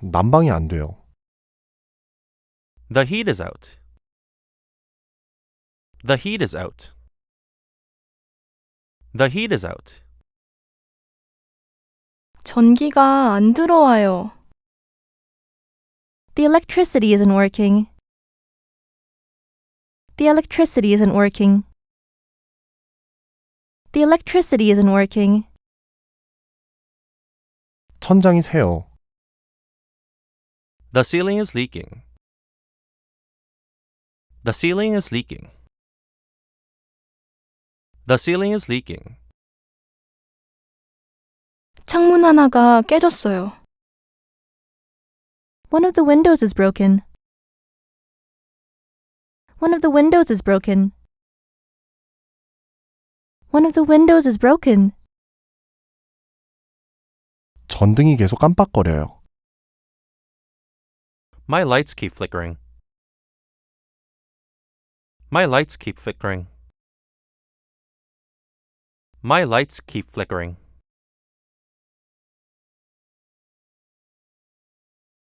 난방이 안 돼요. The heat is out. The heat is out. The heat is out. 전기가 안 들어와요. The electricity isn't working. The electricity isn't working. The electricity isn't working. 천장이 새요. The ceiling is leaking. The ceiling is leaking. The ceiling is leaking. 창문 하나가 깨졌어요. One of the windows is broken. One of the windows is broken. One of the windows is broken. 전등이 계속 깜빡거려요. My lights keep flickering. My lights keep flickering. My lights keep flickering.